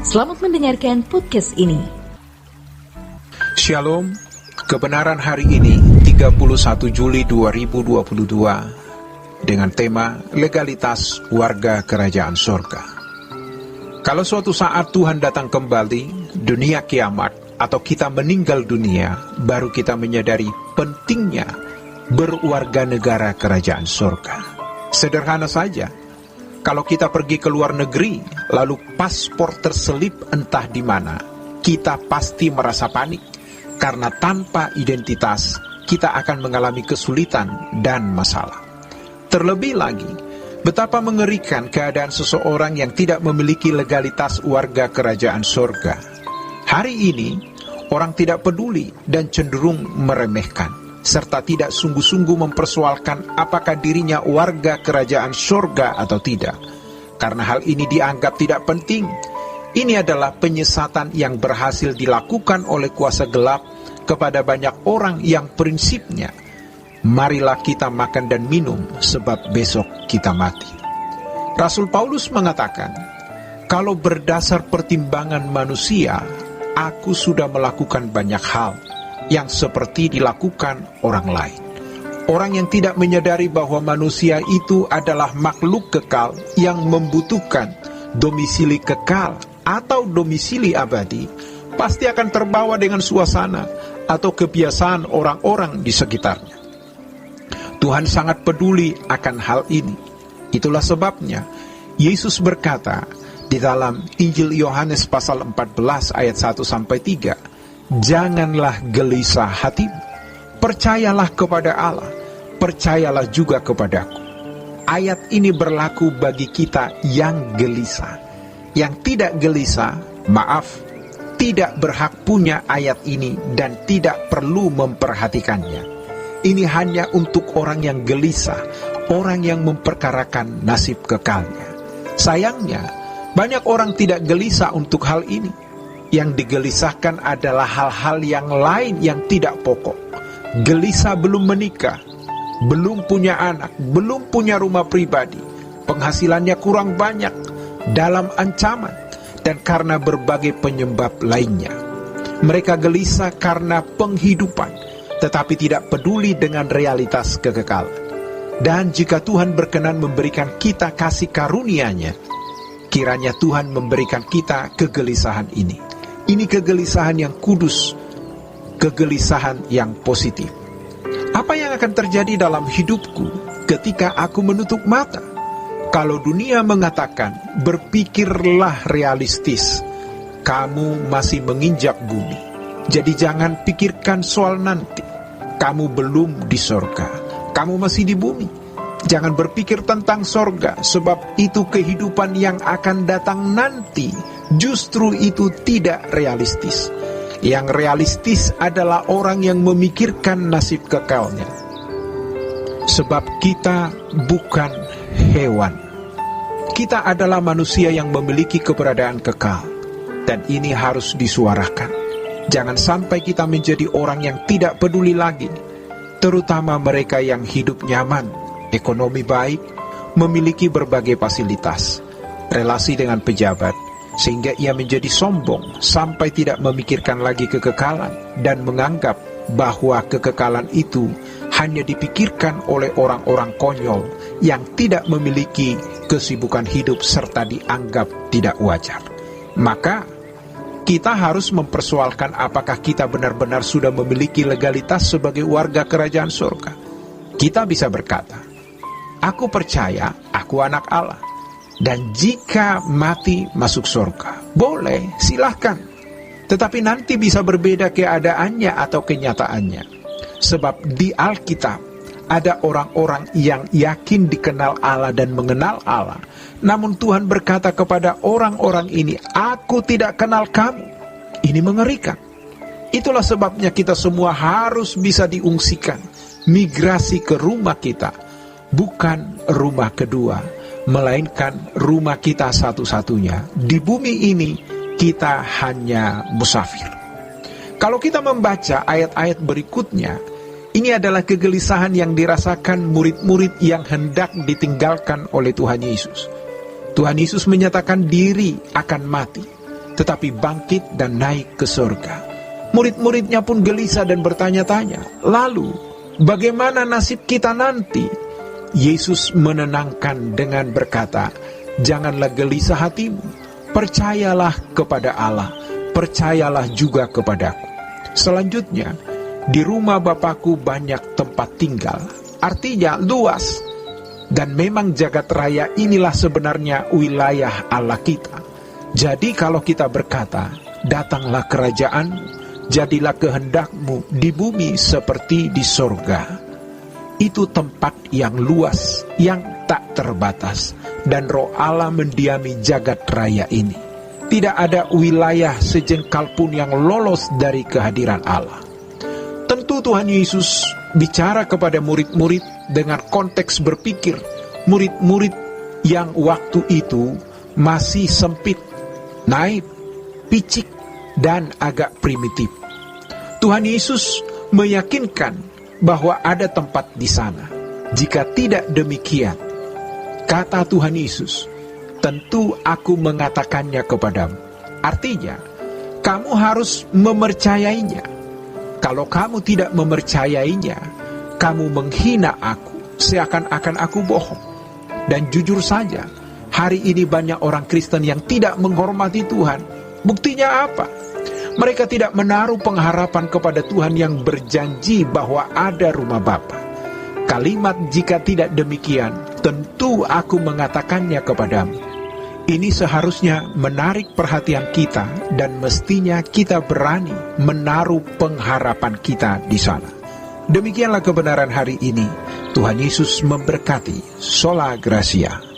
Selamat mendengarkan podcast ini. Shalom, kebenaran hari ini 31 Juli 2022 dengan tema legalitas warga kerajaan surga. Kalau suatu saat Tuhan datang kembali, dunia kiamat atau kita meninggal dunia, baru kita menyadari pentingnya berwarga negara kerajaan surga. Sederhana saja. Kalau kita pergi ke luar negeri, lalu paspor terselip entah di mana, kita pasti merasa panik, karena tanpa identitas, kita akan mengalami kesulitan dan masalah. Terlebih lagi, betapa mengerikan keadaan seseorang yang tidak memiliki legalitas warga kerajaan surga. Hari ini, orang tidak peduli dan cenderung meremehkan, serta tidak sungguh-sungguh mempersoalkan apakah dirinya warga kerajaan surga atau tidak. Karena hal ini dianggap tidak penting. Ini adalah penyesatan yang berhasil dilakukan oleh kuasa gelap kepada banyak orang yang prinsipnya, marilah kita makan dan minum sebab besok kita mati. Rasul Paulus mengatakan, kalau berdasar pertimbangan manusia, aku sudah melakukan banyak hal yang seperti dilakukan orang lain. Orang yang tidak menyadari bahwa manusia itu adalah makhluk kekal yang membutuhkan domisili kekal atau domisili abadi, pasti akan terbawa dengan suasana atau kebiasaan orang-orang di sekitarnya. Tuhan sangat peduli akan hal ini. Itulah sebabnya Yesus berkata di dalam Injil Yohanes pasal 14 ayat 1-3, janganlah gelisah hatimu, percayalah kepada Allah, percayalah juga kepadaku. Ayat ini berlaku bagi kita yang gelisah. Yang tidak gelisah, tidak berhak punya ayat ini dan tidak perlu memperhatikannya. Ini hanya untuk orang yang gelisah, orang yang memperkarakan nasib kekalnya. Sayangnya, banyak orang tidak gelisah untuk hal ini. Yang digelisahkan adalah hal-hal yang lain yang tidak pokok. Gelisah belum menikah, belum punya anak, belum punya rumah pribadi, penghasilannya kurang banyak, dalam ancaman, dan karena berbagai penyebab lainnya. Mereka gelisah karena penghidupan, tetapi tidak peduli dengan realitas kekekalan. Dan jika Tuhan berkenan memberikan kita kasih karunia-Nya, kiranya Tuhan memberikan kita kegelisahan ini. Ini kegelisahan yang kudus, kegelisahan yang positif. Apa yang akan terjadi dalam hidupku ketika aku menutup mata? Kalau dunia mengatakan, berpikirlah realistis, kamu masih menginjak bumi. Jadi jangan pikirkan soal nanti. Kamu belum di sorga, kamu masih di bumi. Jangan berpikir tentang sorga, sebab itu kehidupan yang akan datang nanti. Justru itu tidak realistis. Yang realistis adalah orang yang memikirkan nasib kekalnya. Sebab kita bukan hewan. Kita adalah manusia yang memiliki keberadaan kekal. Dan ini harus disuarakan. Jangan sampai kita menjadi orang yang tidak peduli lagi. Terutama mereka yang hidup nyaman, ekonomi baik, memiliki berbagai fasilitas, relasi dengan pejabat, sehingga ia menjadi sombong sampai tidak memikirkan lagi kekekalan dan menganggap bahwa kekekalan itu hanya dipikirkan oleh orang-orang konyol yang tidak memiliki kesibukan hidup serta dianggap tidak wajar. Maka kita harus mempersoalkan apakah kita benar-benar sudah memiliki legalitas sebagai warga kerajaan surga. Kita bisa berkata, aku percaya aku anak Allah. Dan jika mati masuk surga, boleh, silahkan. Tetapi nanti bisa berbeda keadaannya atau kenyataannya. Sebab di Alkitab ada orang-orang yang yakin dikenal Allah dan mengenal Allah. Namun Tuhan berkata kepada orang-orang ini, aku tidak kenal kamu. Ini mengerikan. Itulah sebabnya kita semua harus bisa diungsikan, migrasi ke rumah kita, bukan rumah kedua, melainkan rumah kita satu-satunya. Di bumi ini kita hanya musafir. Kalau kita membaca ayat-ayat berikutnya, ini adalah kegelisahan yang dirasakan murid-murid yang hendak ditinggalkan oleh Tuhan Yesus. Tuhan Yesus menyatakan diri akan mati. tetapi bangkit dan naik ke surga. Murid-muridnya pun gelisah dan bertanya-tanya, lalu bagaimana nasib kita nanti? Yesus menenangkan dengan berkata, janganlah gelisah hatimu, percayalah kepada Allah, percayalah juga kepadaku. Selanjutnya, di rumah Bapakku banyak tempat tinggal, artinya luas. Dan memang jagat raya inilah sebenarnya wilayah Allah kita. Jadi kalau kita berkata, datanglah kerajaan, jadilah kehendakmu di bumi seperti di sorga. Itu tempat yang luas, yang tak terbatas, dan Roh Allah mendiami jagat raya ini. Tidak ada wilayah sejengkal pun yang lolos dari kehadiran Allah. Tentu Tuhan Yesus bicara kepada murid-murid dengan konteks berpikir murid-murid yang waktu itu masih sempit, naif, picik, dan agak primitif. Tuhan Yesus meyakinkan bahwa ada tempat di sana. Jika tidak demikian, kata Tuhan Yesus, tentu aku mengatakannya kepadamu. Artinya, kamu harus memercayainya. Kalau kamu tidak memercayainya, kamu menghina aku, seakan-akan aku bohong. Dan jujur saja, hari ini banyak orang Kristen yang tidak menghormati Tuhan. Buktinya apa? Mereka tidak menaruh pengharapan kepada Tuhan yang berjanji bahwa ada rumah Bapa. Kalimat jika tidak demikian, tentu aku mengatakannya kepadamu. Ini seharusnya menarik perhatian kita dan mestinya kita berani menaruh pengharapan kita di sana. Demikianlah kebenaran hari ini. Tuhan Yesus memberkati. Sola Gracia.